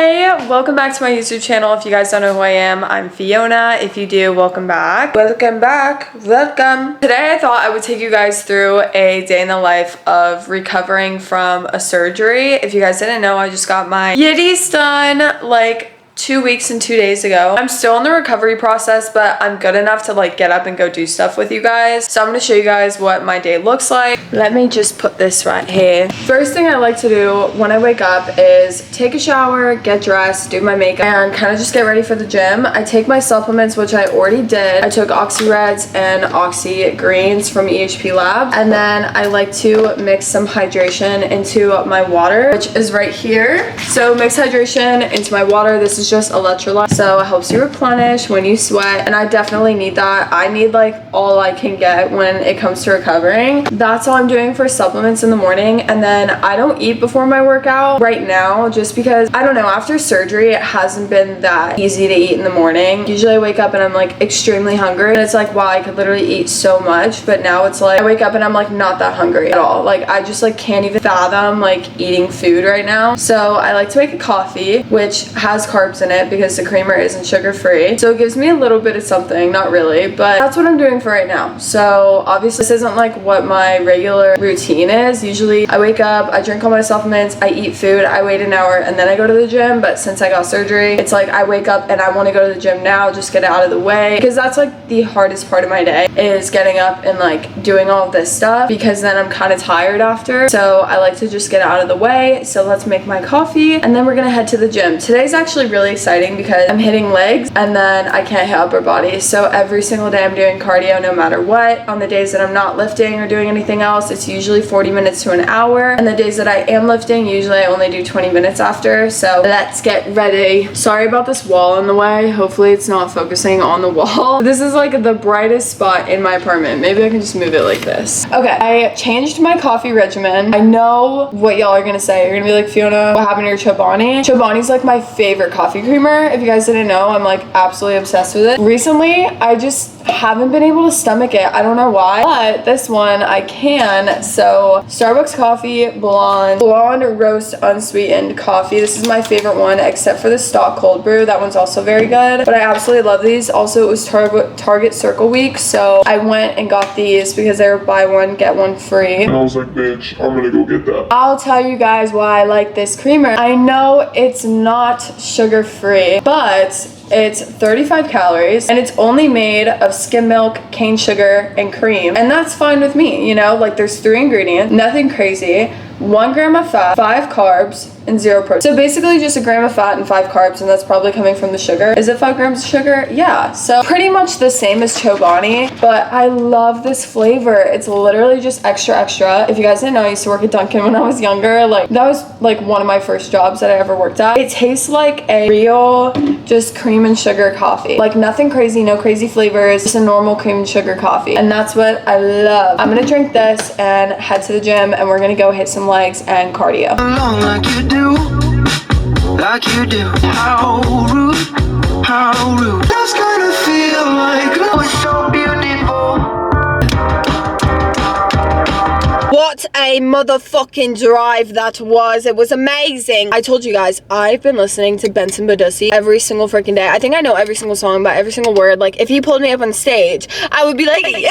Hey, welcome back to my YouTube channel. If you guys don't know who I am, I'm Fiona. If you do, welcome back. Welcome back. Welcome. Today I thought I would take you guys through a day in the life of recovering from a surgery. If you guys didn't know, I just got my yitties done like 2 weeks and 2 days ago. I'm still in the recovery process, but I'm good enough to like get up and go do stuff with you guys. So I'm going to show you guys what my day looks like. Let me just put this right here. First thing I like to do when I wake up is take a shower, get dressed, do my makeup, and kind of just get ready for the gym. I take my supplements, which I already did. I took Oxy Reds and Oxy Greens from EHP Lab, and then I like to mix some hydration into my water, which is right here. So mix hydration into my water. This is just electrolyte, so it helps you replenish when you sweat, and I definitely need that. I need like all I can get when it comes to recovering. That's all I'm doing for supplements in the morning, and then I don't eat before my workout right now just because I don't know, after surgery it hasn't been that easy to eat in the morning. Usually I wake up and I'm like extremely hungry, and it's like, wow, I could literally eat so much, but now it's like I wake up and I'm like not that hungry at all. Like I just like can't even fathom like eating food right now. So I like to make a coffee which has carbs in it because the creamer isn't sugar free, so it gives me a little bit of something, not really, but that's what I'm doing for right now. So obviously this isn't like what my regular routine is. Usually I wake up, I drink all my supplements, I eat food, I wait an hour, and then I go to the gym. But since I got surgery, it's like I wake up and I want to go to the gym now, just get it out of the way, because that's like the hardest part of my day, is getting up and like doing all of this stuff, because then I'm kind of tired after. So I like to just get it out of the way. So let's make my coffee and then we're gonna head to the gym. Today's actually really exciting because I'm hitting legs and then I can't hit upper body. So every single day I'm doing cardio no matter what. On the days that I'm not lifting or doing anything else, it's usually 40 minutes to an hour. And the days that I am lifting, usually I only do 20 minutes after. So let's get ready. Sorry about this wall in the way. Hopefully it's not focusing on the wall. This is like the brightest spot in my apartment. Maybe I can just move it like this. Okay, I changed my coffee regimen. I know what y'all are gonna say. You're gonna be like, Fiona, what happened to your Chobani? Chobani's like my favorite coffee creamer. If you guys didn't know, I'm like absolutely obsessed with it. Recently, I just haven't been able to stomach it. I don't know why, but this one I can. So Starbucks coffee, blonde roast unsweetened coffee. This is my favorite one, except for the stock cold brew. That one's also very good, but I absolutely love these. Also, it was Target Circle Week, so I went and got these because they were buy one get one free, and I was like, bitch, I'm gonna go get that. I'll tell you guys why I like this creamer. I know it's not sugar free, but it's 35 calories and it's only made of skim milk, cane sugar, and cream. And that's fine with me, you know, like there's 3 ingredients, nothing crazy, 1 gram of fat, 5 carbs, and 0 protein. So basically just 1 gram of fat and 5 carbs, and that's probably coming from the sugar. Is it 5 grams of sugar? Yeah. So pretty much the same as Chobani, but I love this flavor. It's literally just extra. If you guys didn't know, I used to work at Dunkin' when I was younger. Like that was like one of my first jobs that I ever worked at. It tastes like a real just cream and sugar coffee. Like nothing crazy, no crazy flavors, just a normal cream and sugar coffee. And that's what I love. I'm gonna drink this and head to the gym, and we're gonna go hit some legs and cardio. Like you do, how rude, that's gonna feel like love is so beautiful. What a motherfucking drive that was. It was amazing. I told you guys, I've been listening to Benson Badussi every single freaking day. I think I know every single song by every single word. Like if he pulled me up on stage, I would be like, yeah.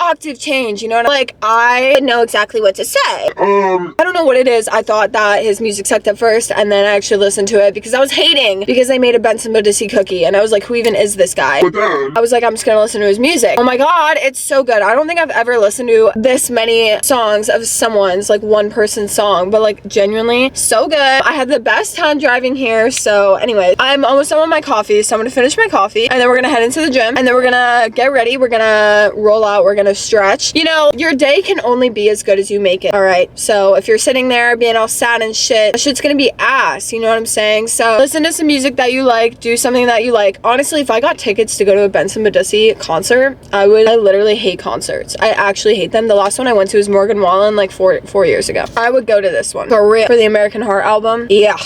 Octave change, you know what I mean? Like I know exactly what to say. I don't know what it is. I thought that his music sucked at first, and then I actually listened to it because I was hating because they made a Benson Badussi cookie, and I was like, who even is this guy? But then I was like, I'm just gonna listen to his music. Oh my god, it's so good. I don't think I've ever listened to this many songs of someone's, like one person's song, but like genuinely so good. I had the best time driving here. So anyway, I'm almost done with my coffee, so I'm gonna finish my coffee, and then we're gonna head into the gym, and then we're gonna get ready. We're gonna roll out, we're gonna stretch. You know, your day can only be as good as you make it. All right, so if you're sitting there being all sad and shit, that shit's gonna be ass, you know what I'm saying? So listen to some music that you like, do something that you like. Honestly, if I got tickets to go to a Benson Badussi concert, I literally hate concerts. I actually hate them. The last one I went to was more Morgan Wallen like four years ago. I would go to this one for real, for the American Heart album. Yeah.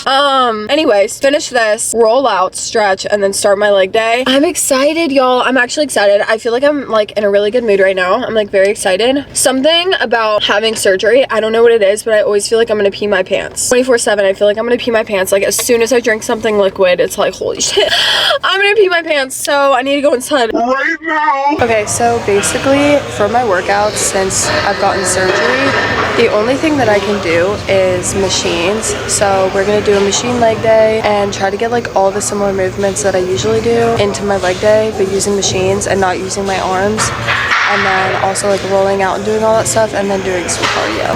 Anyways, finish this, roll out, stretch, and then start my leg day. I'm excited, y'all. I'm actually excited. I feel like I'm like in a really good mood right now. I'm like very excited. Something about having surgery, I don't know what it is, but I always feel like I'm gonna pee my pants 24/7. I feel like I'm gonna pee my pants. Like as soon as I drink something liquid, it's like holy shit, I'm gonna pee my pants. So I need to go inside right now. Okay, so basically for my workouts, since I've gotten surgery, the only thing that I can do is machines. So we're gonna do a machine leg day and try to get like all the similar movements that I usually do into my leg day, but using machines and not using my arms. And then also like rolling out and doing all that stuff, and then doing some cardio.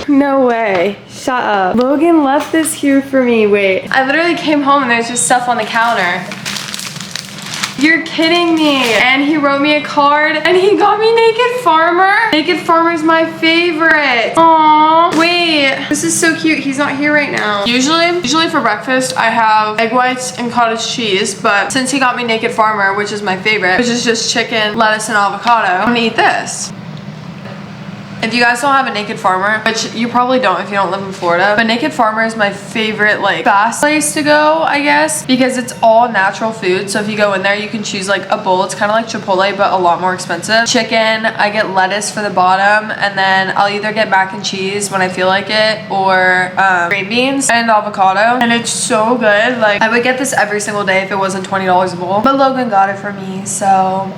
No way. Shut up. Logan left this here for me. Wait. I literally came home and there's just stuff on the counter. You're kidding me. And he wrote me a card and he got me Naked Farmer. Naked Farmer's my favorite. Aww. Wait. This is so cute. He's not here right now. Usually for breakfast, I have egg whites and cottage cheese. But since he got me Naked Farmer, which is my favorite, which is just chicken, lettuce, and avocado, I'm gonna eat this. If you guys don't have a Naked Farmer, which you probably don't if you don't live in Florida, but Naked Farmer is my favorite like fast place to go, I guess, because it's all natural food. So if you go in there, you can choose like a bowl. It's kind of like Chipotle, but a lot more expensive. Chicken, I get lettuce for the bottom, and then I'll either get mac and cheese when I feel like it, or green beans and avocado, and it's so good. Like I would get this every single day if it wasn't $20 a bowl, but Logan got it for me, so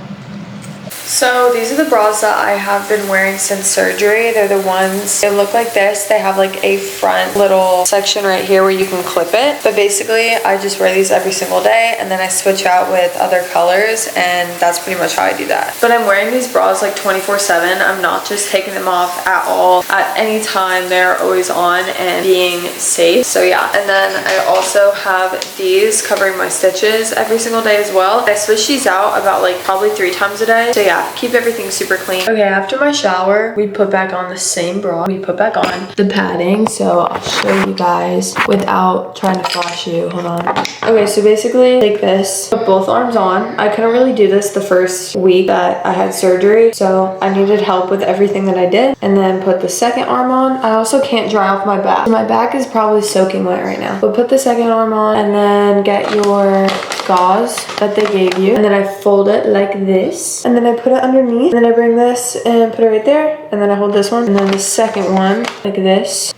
these are the bras that I have been wearing since surgery. They're the ones, they look like this. They have like a front little section right here where you can clip it. But basically, I just wear these every single day and then I switch out with other colors, and that's pretty much how I do that. But I'm wearing these bras like 24/7. I'm not just taking them off at all. At any time, they're always on and being safe. So yeah, and then I also have these covering my stitches every single day as well. I switch these out about like probably 3 times a day. So yeah, keep everything super clean. Okay, after my shower, we put back on the same bra. We put back on the padding, so I'll show you guys without trying to flash you. Hold on. Okay, so basically take this, put both arms on. I couldn't really do this the first week that I had surgery, so I needed help with everything that I did. And then put the second arm on. I also can't dry off my back. My back is probably soaking wet right now. But put the second arm on and then get your gauze that they gave you. And then I fold it like this. And then I put it underneath. And then I bring this and put it right there. And then I hold this one. And then the second one like this.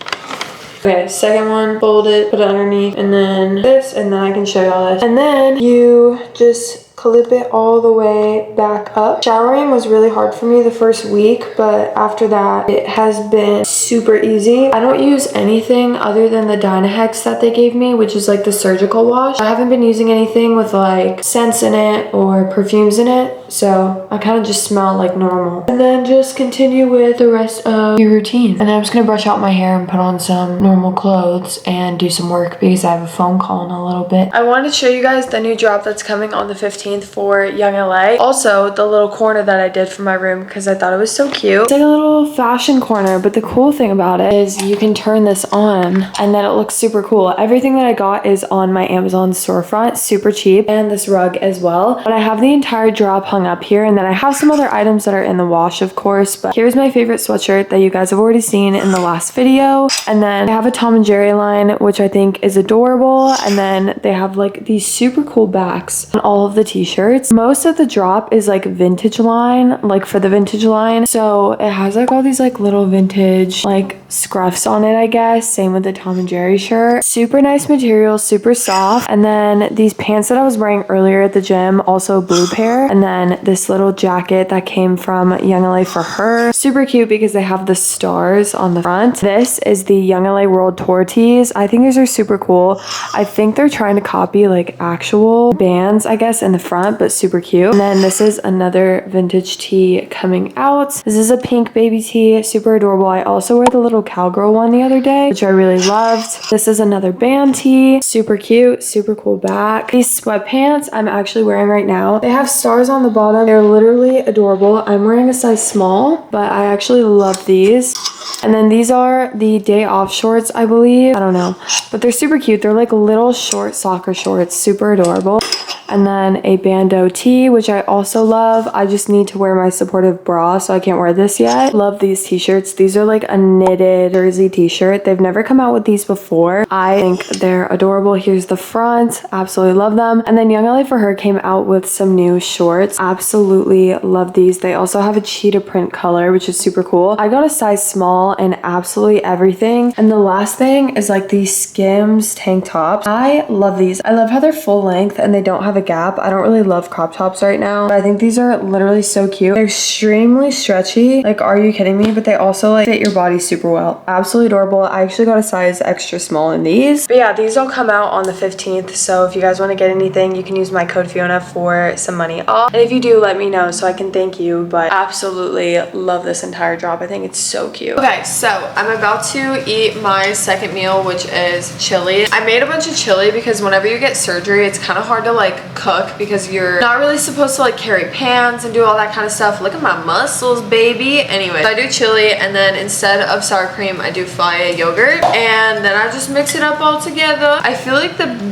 Okay, second one, fold it, put it underneath, and then this, and then I can show you all this. And then you just clip it all the way back up. Showering was really hard for me the first week, but after that, it has been super easy. I don't use anything other than the Dynahex that they gave me, which is like the surgical wash. I haven't been using anything with like scents in it or perfumes in it, so I kind of just smell like normal. And then just continue with the rest of your routine. And then I'm just gonna brush out my hair and put on some normal clothes and do some work because I have a phone call in a little bit. I wanted to show you guys the new drop that's coming on the 15th for Young LA. Also, the little corner that I did for my room because I thought it was so cute. It's like a little fashion corner, but the cool thing about it is you can turn this on and then it looks super cool. Everything that I got is on my Amazon storefront, super cheap, and this rug as well. But I have the entire drop hung up here, and then I have some other items that are in the wash, of course, but here's my favorite sweatshirt that you guys have already seen in the last video. And then I have a Tom and Jerry line, which I think is adorable. And then they have like these super cool backs on all of the t-shirts. Most of the drop is like vintage line, like for the vintage line. So it has like all these like little vintage like scruffs on it, I guess. Same with the Tom and Jerry shirt. Super nice material, super soft. And then these pants that I was wearing earlier at the gym, also blue pair. And then this little jacket that came from Young LA for her. Super cute because they have the stars on the front. This is the Young LA World Tour tees. I think these are super cool. I think they're trying to copy like actual bands, I guess, in the front, but super cute. And then this is another vintage tee coming out. This is a pink baby tee, super adorable. I also wear the little cowgirl one the other day, which I really loved. This is another band tee, super cute, super cool back. These sweatpants I'm actually wearing right now. They have stars on the bottom. They're literally adorable. I'm wearing a size small, but I actually love these. And then these are the day off shorts, I believe. I don't know, but they're super cute. They're like little short soccer shorts, super adorable. And then a bandeau tee, which I also love. I just need to wear my supportive bra, so I can't wear this yet. Love these t-shirts. These are like a knitted jersey t-shirt. They've never come out with these before. I think they're adorable. Here's the front. Absolutely love them. And then Young LA for her came out with some new shorts. Absolutely love these. They also have a cheetah print color, which is super cool. I got a size small in absolutely everything. And the last thing is like these Skims tank tops. I love these. I love how they're full length and they don't have a gap. I don't really love crop tops right now, but I think these are literally so cute. They're extremely stretchy. Like, are you kidding me? But they also like fit your body super well. Absolutely adorable. I actually got a size extra small in these. But yeah, these all come out on the 15th. So if you guys want to get anything, you can use my code FIONA for some money off. And if you do, let me know so I can thank you. But absolutely love this entire drop. I think it's so cute. Okay, so I'm about to eat my second meal, which is chili. I made a bunch of chili because whenever you get surgery, it's kind of hard to like cook because you're not really supposed to like carry pans and do all that kind of stuff. Look at my muscles, baby. Anyway, so I do chili, and then instead of sour cream, I do FIONA yogurt, and then I just mix it up all together. I feel like the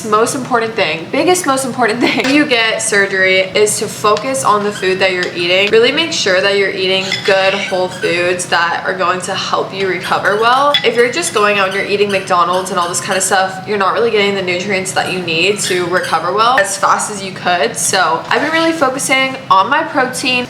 most important thing when you get surgery is to focus on the food that you're eating. Really make sure that you're eating good whole foods that are going to help you recover well. If you're just going out and you're eating McDonald's and all this kind of stuff, you're not really getting the nutrients that you need to recover well as fast as you could. So I've been really focusing on my protein.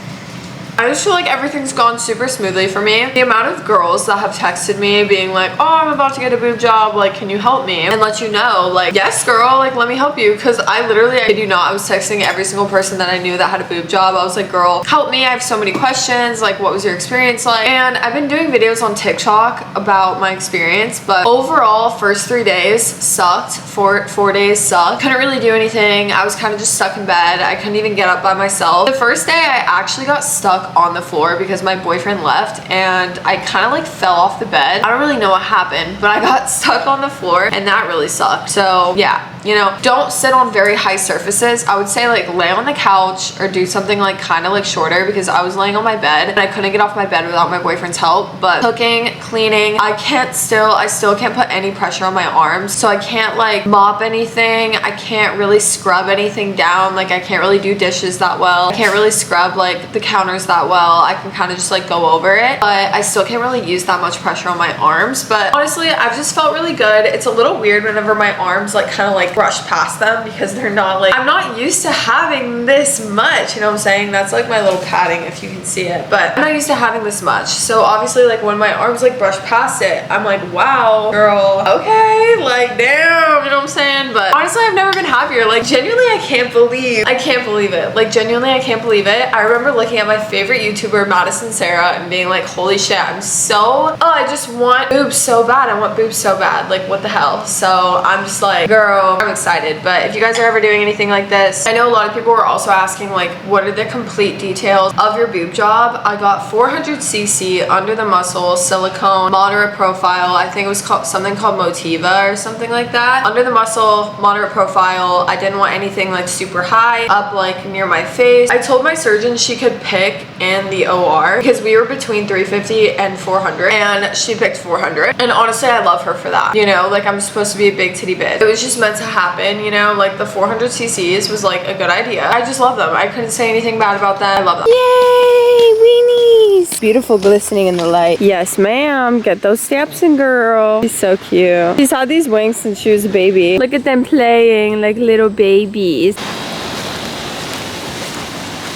I just feel like everything's gone super smoothly for me. The amount of girls that have texted me being like, oh, I'm about to get a boob job, like, can you help me? And let you know, like, yes, girl, like, let me help you. Because I kid you not, I was texting every single person that I knew that had a boob job. I was like, girl, help me. I have so many questions. Like, what was your experience like? And I've been doing videos on TikTok about my experience, but overall, first 3 days sucked. Four days sucked. Couldn't really do anything. I was kind of just stuck in bed. I couldn't even get up by myself. The first day, I actually got stuck on the floor because my boyfriend left and I kind of like fell off the bed. I don't really know what happened, but I got stuck on the floor and that really sucked. So yeah, you know, don't sit on very high surfaces. I would say like lay on the couch or do something like kind of like shorter, because I was laying on my bed and I couldn't get off my bed without my boyfriend's help. But cooking, cleaning, I still can't put any pressure on my arms. So I can't like mop anything. I can't really scrub anything down. Like I can't really do dishes that well. I can't really scrub like the counters that well. I can kind of just like go over it, but I still can't really use that much pressure on my arms. But honestly, I've just felt really good. It's a little weird whenever my arms like kind of like brush past them because they're not like, I'm not used to having this much, you know what I'm saying? That's like my little padding if you can see it, but I'm not used to having this much. So obviously like when my arms like brush past it, I'm like, wow, girl, okay, like damn, you know what I'm saying? But honestly, I've never been happier. Like genuinely, I can't believe it. Like genuinely, I can't believe it. I remember looking at my favorite YouTuber, Madison Sarah, and being like, holy shit, I'm so, oh, I just want boobs so bad. I want boobs so bad. Like what the hell? So I'm just like, girl, I'm excited. But if you guys are ever doing anything like this, I know a lot of people were also asking like, what are the complete details of your boob job? I got 400cc under the muscle, silicone, moderate profile. I think it was called something called Motiva or something like that. Under the muscle, moderate profile. I didn't want anything like super high up like near my face. I told my surgeon she could pick in the OR because we were between 350 and 400 and she picked 400. And honestly, I love her for that. You know, like I'm supposed to be a big titty bitch. It was just meant to happen, you know, like the 400cc's was like a good idea. I just love them. I couldn't say anything bad about that. I love them. Yay, weenies. Beautiful glistening in the light. Yes, ma'am. Get those steps in, girl. She's so cute. She's had these wings since she was a baby. Look at them playing like little babies.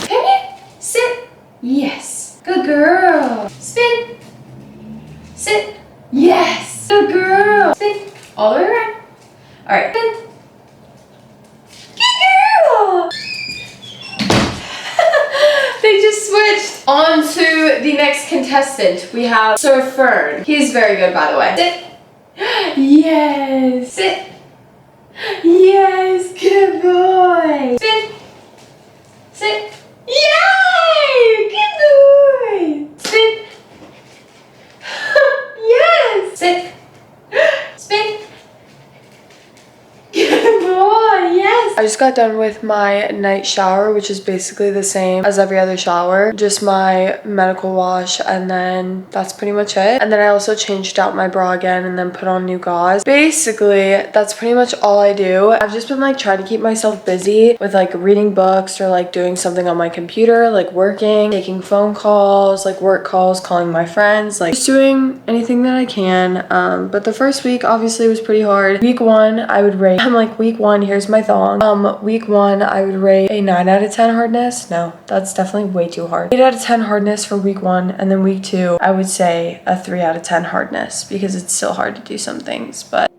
Come here. Sit. Yes. Good girl. Spin. Sit. Yes. Good girl. Spin. All the way around. All right. Spin. Good girl. They just switched on to the next contestant. We have Sir Fern. He's very good, by the way. Sit. Yes. Sit. Yes. Good boy. Spin. Sit. Yay! Good boy. Spin. Yes. Sit. Spin. Good boy, yes. I just got done with my night shower, which is basically the same as every other shower. Just my medical wash, and then that's pretty much it. And then I also changed out my bra again and then put on new gauze. Basically, that's pretty much all I do. I've just been like trying to keep myself busy with like reading books or like doing something on my computer, like working, taking phone calls, like work calls, calling my friends, like just doing anything that I can. But the first week obviously was pretty hard. Week 1, I would rate, I'm like, week 1, here's my thong. Week 1, I would rate a 9 out of 10 hardness. No, that's definitely way too hard. 8 out of 10 hardness for week 1, and then week 2, I would say a 3 out of 10 hardness because it's still hard to do some things, but